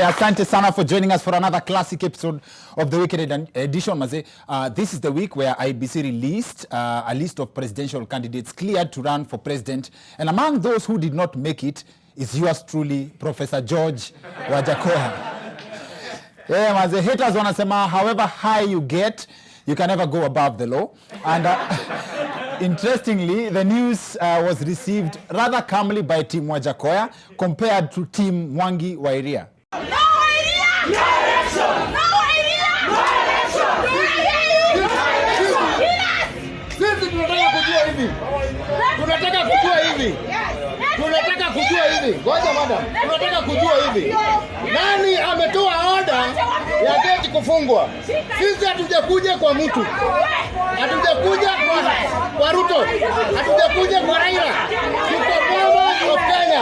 Asante sana for joining us for another classic episode of the Weekend Edition. This is the week where IBC released a list of presidential candidates cleared to run for president. And among those who did not make it is yours truly, Professor George Wajakoya. Yeah, maze, haters wanasema, however high you get, you can never go above the law. And interestingly, the news was received rather calmly by Team Wajakoya compared to Team Mwangi wa Iria. No idea! No election! No idea! No election! Sisi tunataka kujua hivi. Tunataka kujua hivi. Ngoja madam. Tunataka kujua hivi. Nani ametoa order ya gate kufungwa? Sisi hatujakuja kwa mtu. Hatujakuja kwa Ruto. Hatujakuja kwa Raila. Tuko baba wa Kenya.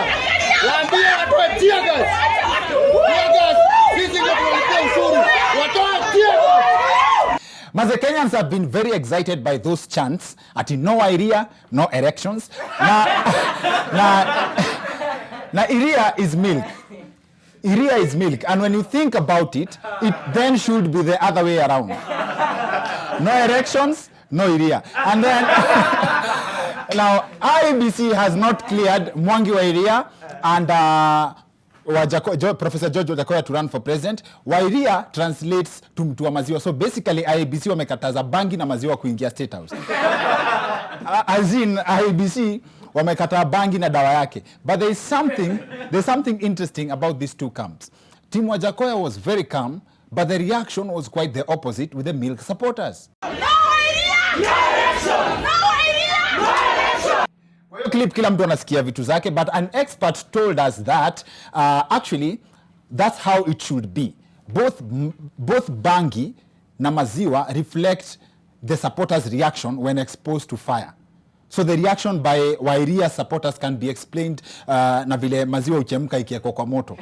Waambie watu wa tear gas. Tear gas. Sisi ndio tunalipia ushuru. Watoa tear gas. Maze, Kenyans have been very excited by those chants at no area, no erections. Na Iria is milk. Iria is milk. And when you think about it, it then should be the other way around. No erections, no Iria. And then, now, IBC has not cleared Mwangi wa Iria and Professor George Wajakoya to run for president. Wairia translates to mtu wa maziwa. So basically IBC wamekataza bangi na maziwa kuingia State House. As in IBC wamekataa bangi na dawa yake. But there's something interesting about these two camps. Team Wajakoya was very calm, but the reaction was quite the opposite with the milk supporters. No idea! No election! No idea! No election! Clip kila mtu anasikia vitu zake, but an expert told us that actually that's how it should be. Both bangi na maziwa reflect the supporters' reaction when exposed to fire. So the reaction by Wairia supporters can be explained na vile maziwa uchemka ikiwekwa kwa moto.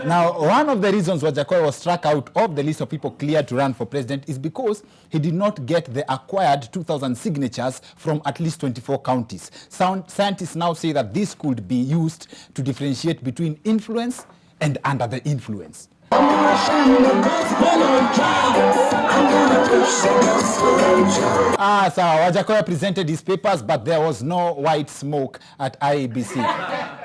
Now, one of the reasons Wajakoya was struck out of the list of people cleared to run for president is because he did not get the acquired 2,000 signatures from at least 24 counties. Scientists now say that this could be used to differentiate between influence and under the influence. So Wajakoya presented his papers, but there was no white smoke at IEBC.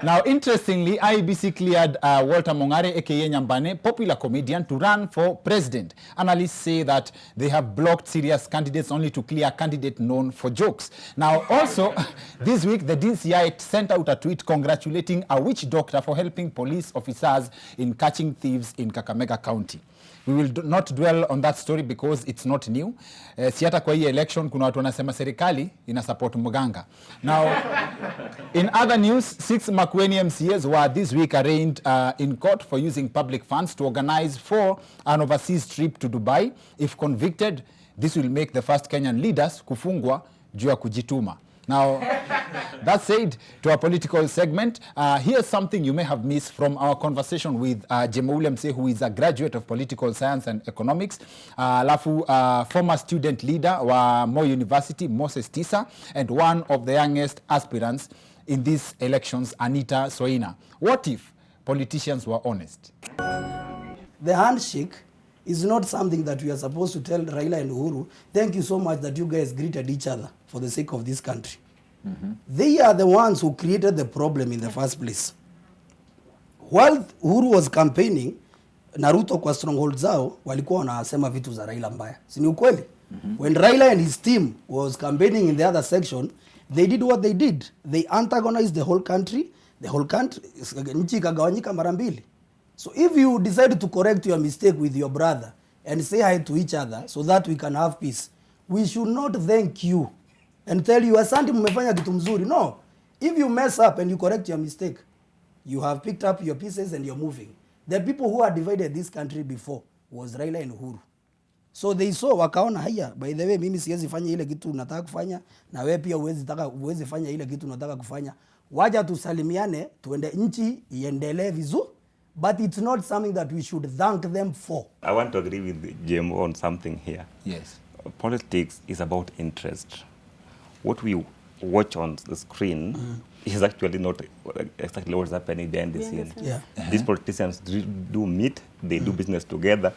Now, interestingly, IEBC cleared Walter Mongare, aka Nyambane, popular comedian, to run for president. Analysts say that they have blocked serious candidates only to clear a candidate known for jokes. Now, also, this week, the DCI sent out a tweet congratulating a witch doctor for helping police officers in catching thieves in Kakamega County. We will not dwell on that story because it's not new. Siata kwa hii election kuna watu wanasema serikali ina support muganga. Now, in other news, 6 Makueni MCAs were this week arraigned in court for using public funds to organize for an overseas trip to Dubai. If convicted, this will make the first Kenyan leaders kufungwa juu ya kujituma. Now, that said, to our political segment, here's something you may have missed from our conversation with Jemoule Mse, who is a graduate of political science and economics, former student leader wa Moi University, Moses Tisa, and one of the youngest aspirants in these elections, Anita Soina. What if politicians were honest? The handshake is not something that we are supposed to tell Raila and Uhuru, thank you so much that you guys greeted each other for the sake of this country. Mm-hmm. They are the ones who created the problem in the first place. While Uhuru was campaigning, Naruto kwa stronghold zao walikuwa wanasema vitu za Raila mbaya. Si ni ukweli? Mm-hmm. When Raila and his team was campaigning in the other section, they did what they did. They antagonized the whole country. The whole country, nchi ikagawanyika mara mbili. So if you decide to correct your mistake with your brother and say hi to each other so that we can have peace, we should not thank you and tell you, asante mmefanya kitu mzuri. No. If you mess up and you correct your mistake, You have picked up your pieces and you're moving. The people who had divided this country before was Raila and Uhuru. So they saw, wakaona haya, by the way, mimi siwezi fanya ile kitu unataka kufanya, na wewe pia uwezi fanya ile kitu unataka kufanya. Waja tusalimiane, tuende nchi iendelee vizuri. But it's not something that we should thank them for. I want to agree with Jim on something here. Yes. Politics is about interest. What we watch on the screen is actually not exactly what's happening behind the scene. Yeah. These politicians do meet, they do business together.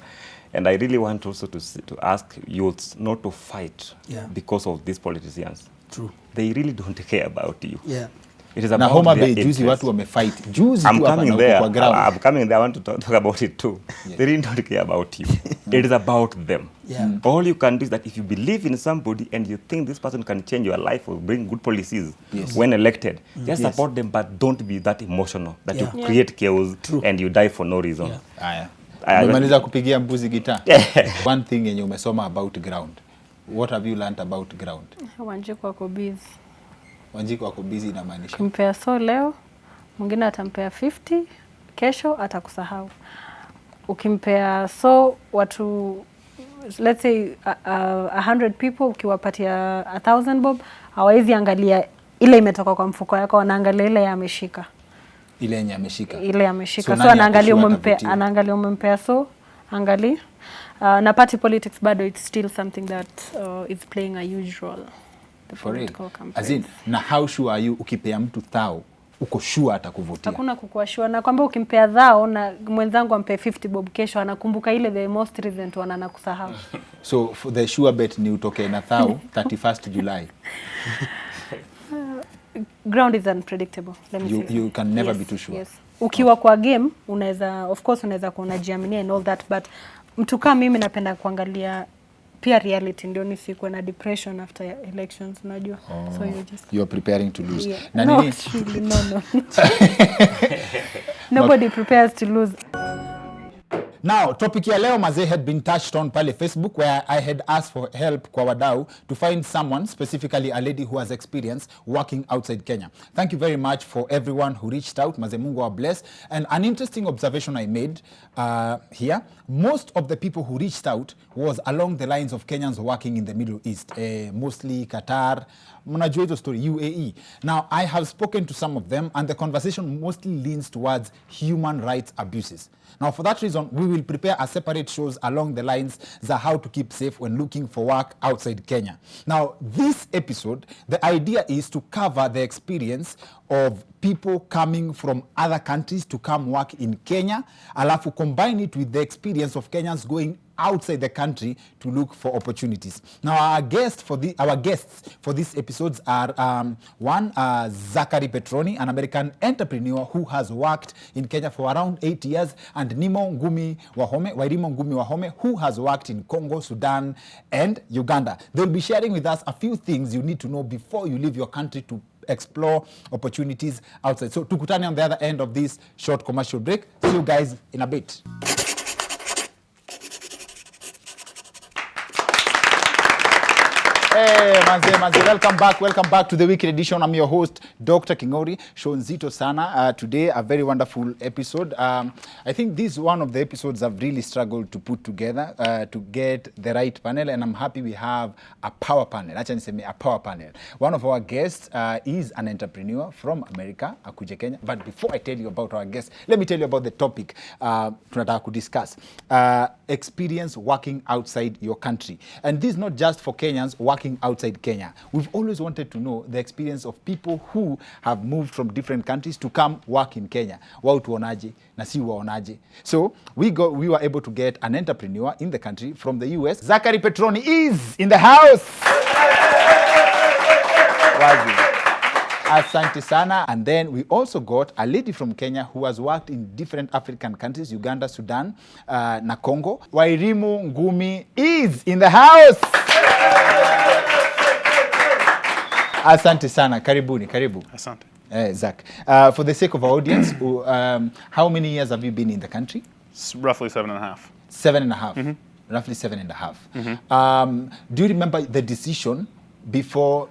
And I really want also to ask youths not to fight because of these politicians. True. They really don't care about you. Yeah. It is Na about Homa their Bay juzi interest. watu wamefight. Juzi I'm tu hapa coming na there. kwa ground. I'm coming there. I want to talk about it too. Yeah. They really don't care about you. It is about them. Yeah. All you can do is that if you believe in somebody and you think this person can change your life or bring good policies when elected, just Yes. support them, but don't be that emotional that Yeah. you create chaos True. and you die for no reason. Yeah. Haya. I- Umemaliza kupigia mbuzi gitaa. One thing yenye umesoma about ground. What have you learned about ground? Wanjiku wako busy. Wanjiko wako busy inamaanisha. Ukimpea so leo, mwingine atampea 50, kesho atakusahau. Ukimpea so watu, let's say 100 people, ukiwapatia 1000 bob, hawawezi angalia ile imetoka kwa mfuko yako, wanaangalia ile ameshika. Ile yenye ameshika. Ile ameshika. So So, nani anaangalia akishua umempea, atavutia? anaangalia umempea so, angalia. Na party politics bado it's still something that is playing a huge role. The For real. political campaigns. As in, na how sure are you ukipea mtu thao, uko sure atakuvutia? Hakuna kukuashua na kwamba ukimpea dhao na mwenzangu ampe 50 bob, kesho anakumbuka ile the most recent one anakusahau. So for the sure bet ni utoke na thao 31st July. Ground is unpredictable. Let me say. You can never be too sure. Yes. Ukiwa kwa game unaweza, of course unaweza kunajiaminia and all that, but mtu kama mimi napenda kuangalia pia reality, ndio nisikuwe na depression after elections, unajua. So you just You are preparing to lose. yeah. Na No, nini? actually, no. Nobody prepares to lose. Now, topic ya leo mazee had been touched on pale Facebook, where I had asked for help kwa wadau to find someone, specifically a lady who has experience working outside Kenya. Thank you very much for everyone who reached out. Mazee Mungu wa bless. And an interesting observation I made here, most of the people who reached out was along the lines of Kenyans working in the Middle East, mostly Qatar, mnajua hizo story, UAE. Now, I have spoken to some of them and the conversation mostly leans towards human rights abuses. Now, for that reason, we will prepare a separate shows along the lines za how to keep safe when looking for work outside Kenya. Now, this episode, the idea is to cover the experience of people coming from other countries to come work in Kenya, alafu combine it with the experience of Kenyans going outside the country to look for opportunities. Now, our guests for these episodes are one, Zachary Petroni, an American entrepreneur who has worked in Kenya for around 8 years, and Wairimo Ngumi Wahome, who has worked in Congo, Sudan, and Uganda. They'll be sharing with us a few things you need to know before you leave your country to explore opportunities outside. So, tukutane on the other end of this short commercial break. See you guys in a bit. Hey, manze, welcome back to the weekend edition. I'm your host, Dr. Kingori. Show nzito sana. Today, a very wonderful episode. I think this is one of the episodes I've really struggled to put together to get the right panel, and I'm happy we have a power panel. Acha niseme a power panel. One of our guests is an entrepreneur from America, akuje Kenya. But before I tell you about our guest, let me tell you about the topic tunataka kudiscuss. Experience working outside your country. And this is not just for Kenyans working outside Kenya. We've always wanted to know the experience of people who have moved from different countries to come work in Kenya. Wao tuonaje na si waonaje. So we were able to get an entrepreneur in the country from the US. Zachary Petroni is in the house. Wazi. Asante sana. And then we also got a lady from Kenya who has worked in different African countries, Uganda, Sudan, na Congo. Wahome Ngumi is in the house. Asante sana. Karibu. Asante. Zach. For the sake of our audience, how many years have you been in the country? It's roughly 7.5. 7.5. Mm-hmm. Roughly 7.5. Mm-hmm. Do you remember the decision before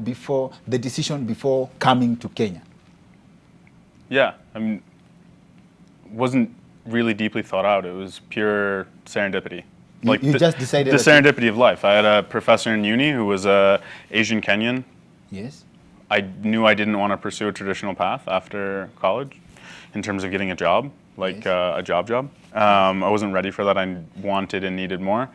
coming to Kenya? Yeah, I mean, wasn't really deeply thought out. It was pure serendipity. You just decided the that serendipity of life. I had a professor in uni who was a Asian Kenyan. Yes. I knew I didn't want to pursue a traditional path after college in terms of getting a job, like a job. I wasn't ready for that. I wanted and needed more.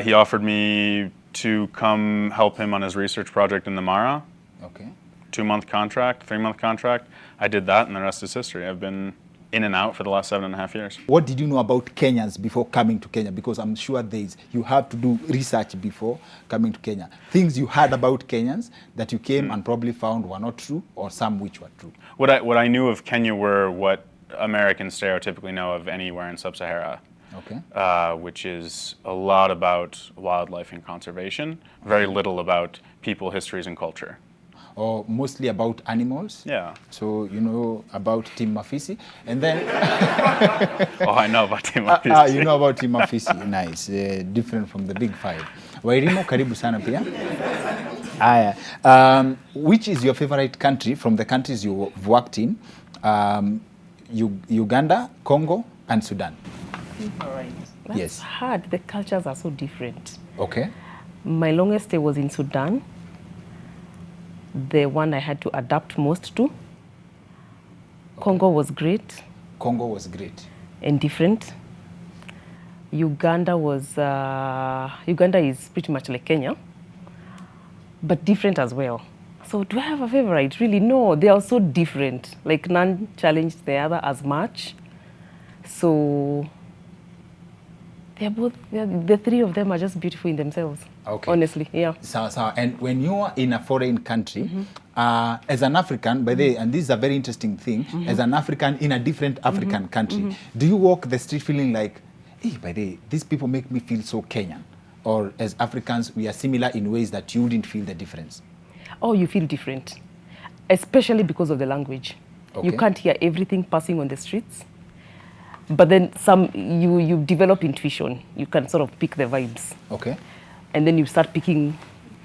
He offered me to come help him on his research project in the Mara. Okay. 2-month contract, 3-month contract. I did that, and the rest is history. I've been in and out for the last 7.5 years. What did you know about Kenyans before coming to Kenya? Because I'm sure you have to do research before coming to Kenya. Things you heard about Kenyans that you came and probably found were not true, or some which were true. What I knew of Kenya were what Americans stereotypically know of anywhere in Sub-Sahara. Okay. Which is a lot about wildlife and conservation, very little about people, histories, and culture. Or mostly about animals. Yeah. So you know about Tim Mafisi, and then Oh, I know about Tim Mafisi. you know about Tim Mafisi. Nice, different from the big five. Wairimo, karibu sana pia. Aya, which is your favorite country from the countries you've worked in? Uganda, Congo, and Sudan. Favorite. That's Yes. hard. The cultures are so different. Okay. My longest stay was in Sudan. The one I had to adapt most to. Congo was great Congo was great. and different. Uganda is pretty much like Kenya, but different as well. So do I have a favorite? Really, no. They are so different. Like none challenged the other as much. So the three of them are just beautiful in themselves. Okay. Honestly, yeah. So, and when you are in a foreign country, as an African, by the way, and this is a very interesting thing, as an African in a different African country, do you walk the street feeling like, hey, by the way, these people make me feel so Kenyan? Or as Africans, we are similar in ways that you wouldn't feel the difference? Oh, you feel different, especially because of the language. Okay. You can't hear everything passing on the streets. But then you develop intuition. You can sort of pick the vibes. Okay. And then you start picking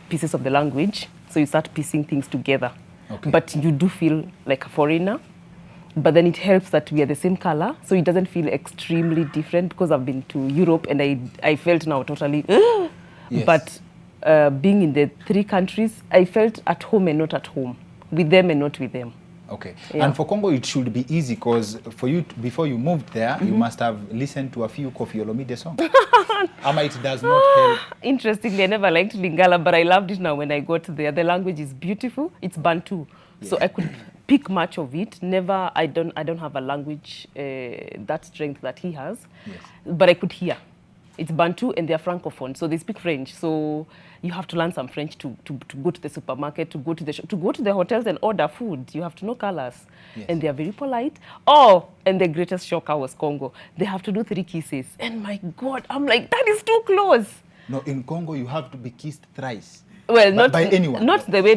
pieces of the language. So you start piecing things together. Okay. But you do feel like a foreigner. But then it helps that we are the same color. So it doesn't feel extremely different because I've been to Europe and I felt now totally... Yes. But being in the three countries, I felt at home and not at home. With them and not with them. Okay. Yeah. And for Congo, it should be easy because for you, before you moved there, you must have listened to a few Koffi Olomide songs. Ama it does not help. Interestingly, I never liked Lingala, but I loved it now when I got there. The language is beautiful. It's Bantu. So I could pick much of it. Never, I don't have a language, that strength that he has. Yes. But I could hear. It's Bantu and they're Francophone, so they speak French. So you have to learn some French to go to the supermarket, to go to the hotels and order food. You have to know colors. Yes. And they're very polite. Oh, and the greatest shocker was Congo. They have to do 3 kisses. And my God, I'm like, that is too close. No, in Congo, you have to be kissed thrice. Well, not by anyone. Not the way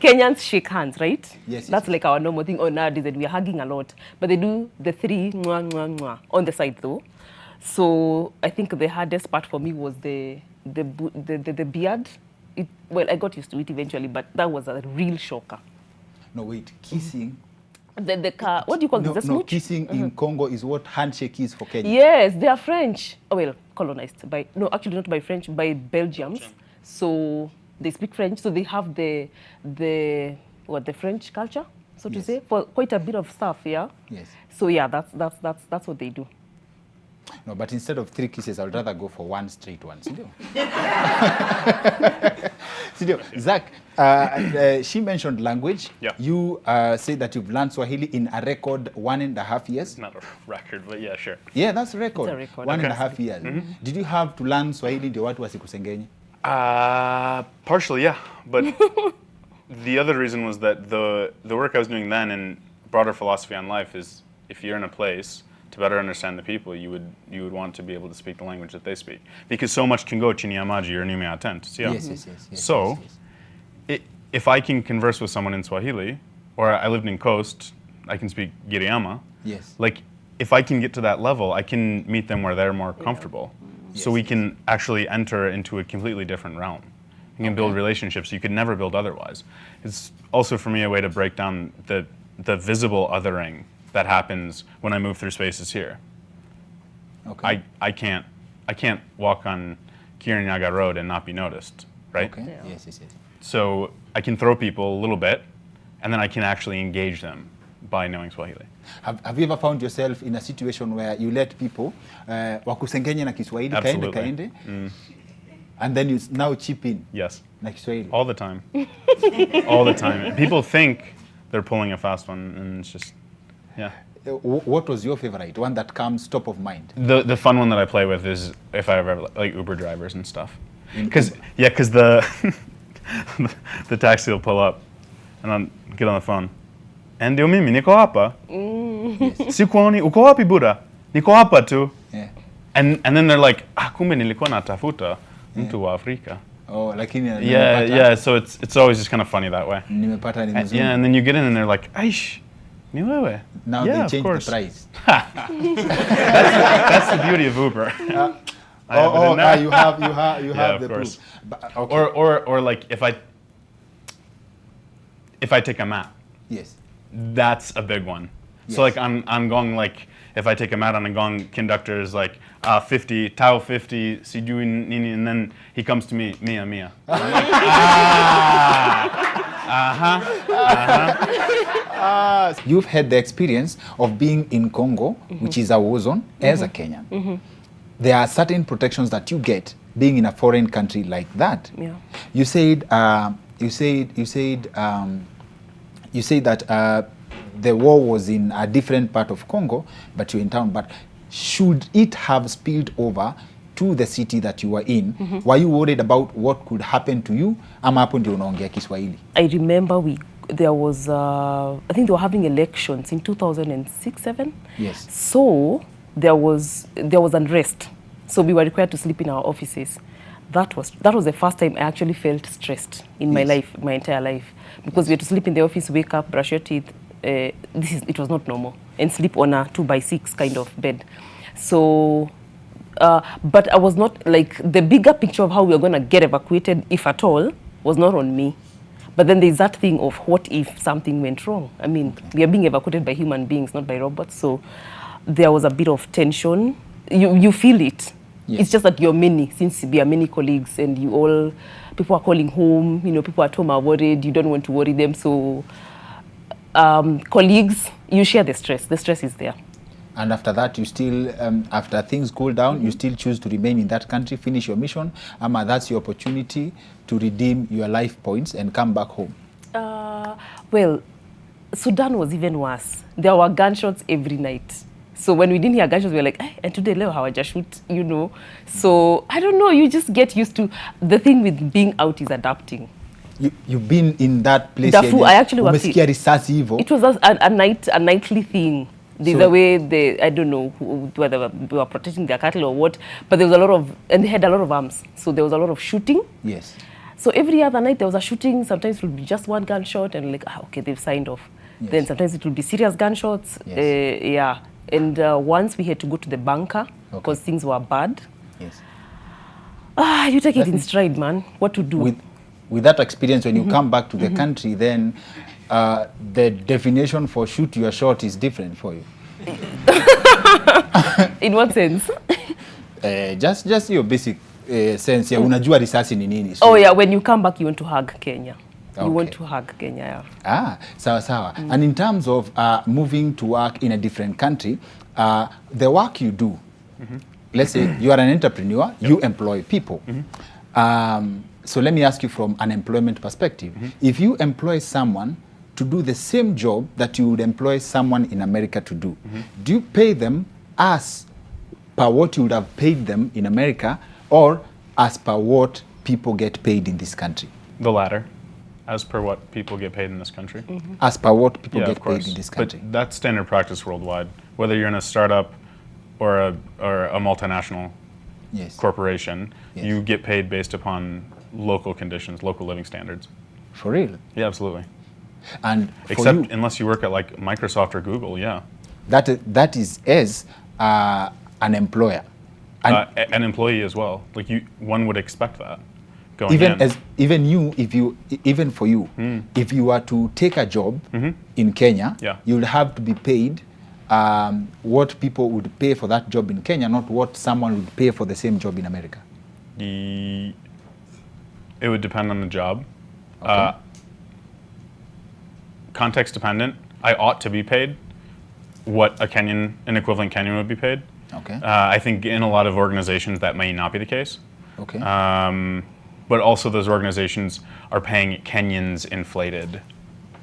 Kenyans shake hands, right? Yes, That's yes. like our normal thing. Oh, nowadays and we are hugging a lot, but they do the 3 mwah, mwah, mwah, on the side though. So I think the hardest part for me was the beard. Well, I got used to it eventually, but that was a real shocker. No, wait, kissing. What do you call this? The No, smooch? kissing in Congo is what handshake is for Kenya. Yes, they are French. Oh, well, colonized by, no, actually not by French, by Belgians. So they speak French, so they have the French culture, so to Yes. say, for quite a bit of stuff, yeah? Yes. So yeah, that's what they do. No, but instead of 3 kisses, I would rather go for 1 straight one. Sidio? Sidio, Zach, she mentioned language. Yeah. You say that you've learned Swahili in a record 1.5 years. Not a record, but yeah, sure. Yeah, that's a record. It's a record. 1.5 years. Did you have to learn Swahili ndio watu wasikusengenye? Partially, yeah. But the other reason was that the work I was doing then and broader philosophy on life is if you're in a place, to better understand the people, you would want to be able to speak the language that they speak. Because so much can go chini ya maji or nime atent. Yes. So, if I can converse with someone in Swahili, or I lived in Coast, I can speak Giriama. Yes. Like, if I can get to that level, I can meet them where they're more comfortable. So we can actually enter into a completely different realm. You can build relationships you could never build otherwise. It's also for me a way to break down the the visible othering that happens when I move through spaces here. Okay. I can't walk on Kirinyaga Road and not be noticed, right? Okay. Yeah. Yes, yes, yes. So I can throw people a little bit, and then I can actually engage them by knowing Swahili. Have you ever found yourself in a situation where you let people wakusengenye na Kiswahili kaende Absolutely. kaende, and then you now chip in Yes, na Kiswahili? all the time. All the time. People think they're pulling a fast one, and it's just, yeah. What was your favorite one that comes top of mind? The fun one that I play with is if I ever like Uber drivers and stuff, because the the taxi will pull up, and I'll get on the phone. And ndio mimi niko hapa. Sikuoni uko wapi buda? Niko hapa tu. Yeah. And then they're like, kumbe nilikuwa natafuta mtu wa Afrika. Oh, lakini Yeah. So it's always just kind of funny that way. Nimepata ni mzungu. Yeah, and then you get in and they're like, aish, ni wewe. Now yeah, they of change course. the price. That's the beauty of Uber. I have it in there. You have Yeah, the of course. proof. But, okay. Or like if I take a map, Yes. that's a big one. Yes. So like I'm going like if I take a mat on a gong, conductor is like 50, tau 50, sijui nini, and then he comes to me, mia. I'm like, You've had the experience of being in Congo, which is a war zone, as a Kenyan. There are certain protections that you get being in a foreign country like that. Yeah. You said that the war was in a different part of Congo, but you're in town. But should it have spilled over to the city that you were in? Were you worried about what could happen to you? Ama hapo ndio unaongea Kiswahili? I remember there was I think they were having elections in 2006-7. Yes. So there was unrest. So we were required to sleep in our offices. That was the first time I actually felt stressed in my life, my entire life, because we had to sleep in the office, wake up, brush your teeth. It was not normal, and sleep on a 2x6 kind of bed. So, but I was not like the bigger picture of how we were going to get evacuated, if at all, was not on me. But then there's that thing of what if something went wrong? I mean, we are being evacuated by human beings, not by robots. So there was a bit of tension. You feel it. Yes. It's just that you're many, since we are many colleagues, and people are calling home. People at home are worried. You don't want to worry them. So colleagues, you share the stress. The stress is there. And after that, you still, after things cool down, you still choose to remain in that country, finish your mission, ama that's your opportunity to redeem your life points and come back home? Well, Sudan was even worse. There were gunshots every night. So when we didn't hear gunshots, we were like, and today leo hawajashoot, So I don't know, you just get used to, the thing with being out is adapting. You've been in that place. Darfur, I actually worked umesikia risasi hivyo. It was a nightly thing. The way I don't know whether they were protecting their cattle or what, but there was and they had a lot of arms. So there was a lot of shooting. Yes. So every other night there was a shooting. Sometimes it would be just one gunshot and like, okay, they've signed off. Yes. Then sometimes it would be serious gunshots. Yes. Yeah. And once we had to go to the bunker because things were bad. Yes. You take it in stride, man. What to do? With that experience, when you come back to the country, then the definition for shoot your shot is different for you. In what sense? Just your basic sense. Unajua risasi ni nini. So. Oh yeah, when you come back, you want to hug Kenya. Okay. You want to hug Kenya, yeah. Sawa. And in terms of moving to work in a different country, the work you do, let's say you are an entrepreneur, you employ people. So let me ask you from an employment perspective. If you employ someone to do the same job that you would employ someone in America to do, do you pay them as per what you would have paid them in America or as per what people get paid in this country? the latter, as per what people get paid in this country. As per what people Yeah, get of course. paid in this country. But that's standard practice worldwide. Whether you're in a startup or a multinational Yes. corporation, Yes. you get paid based upon local conditions, local living standards. For real. Yeah, absolutely. And for Except you, unless you work at like Microsoft or Google, yeah. that is as an employer. And An employee as well. Like one would expect that, going even in. as even for you, if you were to take a job in Kenya, Yeah. you would have to be paid what people would pay for that job in Kenya, not what someone would pay for the same job in America. It would depend on the job. Okay. Context dependent. I ought to be paid what an equivalent Kenyan would be paid. Okay. I think in a lot of organizations that may not be the case. Okay. But also those organizations are paying Kenyans inflated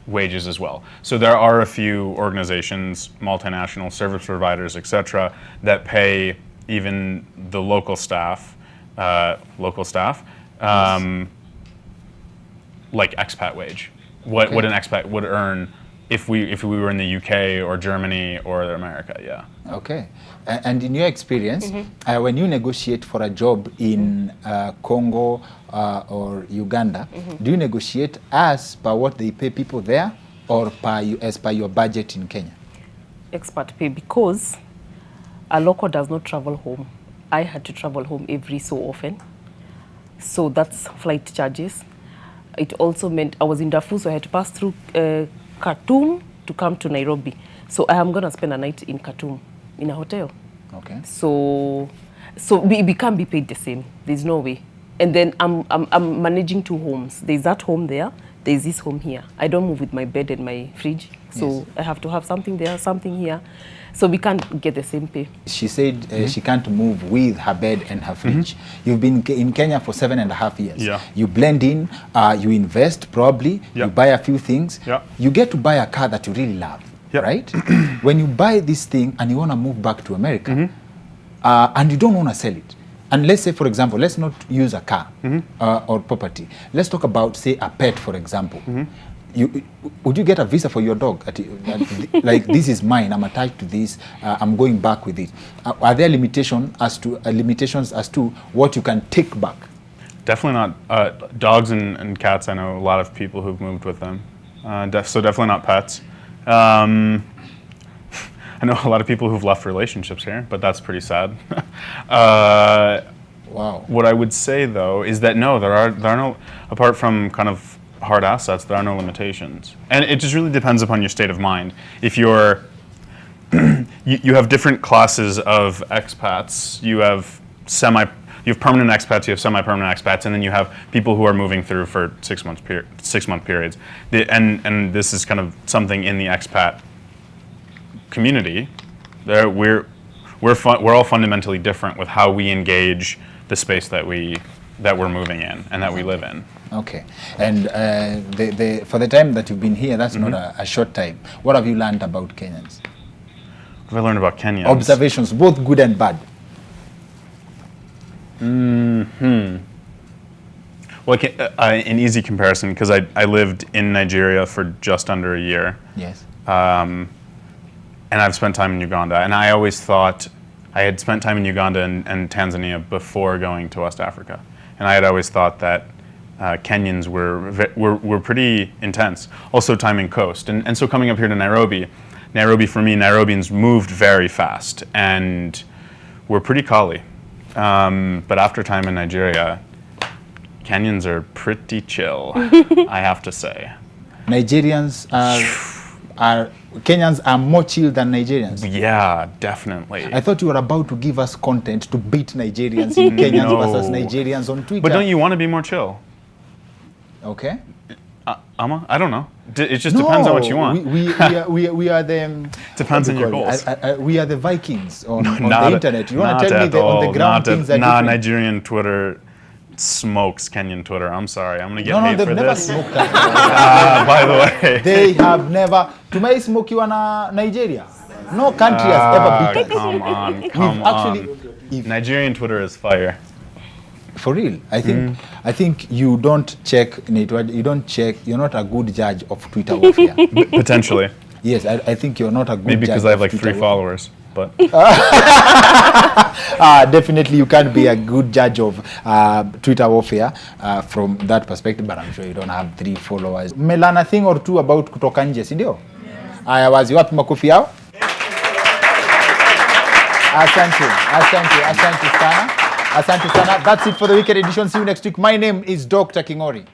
wages as well. So there are a few organizations, multinational service providers, etc., that pay even the local staff, like expat wage. What an expat would earn if we were in the UK or Germany or America, yeah. Okay. And in your experience, when you negotiate for a job in Congo or Uganda, do you negotiate as per what they pay people there or as per your budget in Kenya? Expert pay, because a local does not travel home. I had to travel home every so often. So that's flight charges. It also meant I was in Darfur, so I had to pass through Khartoum to come to Nairobi. So I am going to spend a night in Khartoum in a hotel. Okay. So we can't be paid the same. There's no way. And then I'm managing 2 homes. There's that home there. There's this home here. I don't move with my bed and my fridge. So Yes. I have to have something there, something here. So we can't get the same pay. She said she can't move with her bed and her fridge. You've been in Kenya for 7.5 years. Yeah. You blend in, you invest probably, Yeah. you buy a few things. Yeah. You get to buy a car that you really love, Yeah. right? When you buy this thing and you want to move back to America, and you don't want to sell it, and let's say, for example, let's not use a car or property. Let's talk about, say, a pet, for example. Would you get a visa for your dog? Like, this is mine, I'm attached to this, I'm going back with it. Are there limitations as to what you can take back? Definitely not. Dogs and cats, I know a lot of people who've moved with them. So definitely not pets. I know a lot of people who've left relationships here, but that's pretty sad. Wow. What I would say though is that no, there are no, apart from kind of hard assets, there are no limitations. And it just really depends upon your state of mind. If you're, you have different classes of expats. You have permanent expats, you have semi-permanent expats, and then you have people who are moving through for 6 month periods. And this is kind of something in the expat community. We're all fundamentally different with how we engage the space that we're moving in and that we live in. Okay. And for the time that you've been here, that's not a short time. What have you learned about Kenyans? What have I learned about Kenyans? Observations, both good and bad. Well, an easy comparison, because I lived in Nigeria for just under a year. Yes. And I've spent time in Uganda. And I always thought I had spent time in Uganda and Tanzania before going to West Africa. And I had always thought that Kenyans were pretty intense. Also time in coast. And so coming up here to Nairobi for me, Nairobians moved very fast and were pretty collie. But after time in Nigeria, Kenyans are pretty chill, I have to say. Kenyans are more chill than Nigerians. Yeah, definitely. I thought you were about to give us content to beat Nigerians in Kenyans versus Nigerians on Twitter. But don't you want to be more chill? Okay. Amma? I don't know. It just depends on what you want. We are the... Depends on your goals. We are the Vikings on the internet. You want to tell me on the ground things that Nigerian Twitter smokes Kenyan Twitter. I'm sorry. I'm going to get hate for this. No, they've never smoked that. By the way. They have never... Tumai smoke you in Nigeria. No country has ever beat us. Come on. Nigerian Twitter is fire. For real, I think you don't check network. You don't check. You're not a good judge of Twitter warfare. Potentially. Yes, I think you're not a good. Maybe judge because I have like Twitter 3 followers, but. Definitely, you can't be a good judge of Twitter warfare from that perspective. But I'm sure you don't have 3 followers. Melana thing or two about kutoka nje, si ndio? Aya, wazi wapi makofi yao? Asante sana. Asante sana. That's it for the weekend edition. See you next week. My name is Dr. Kingori.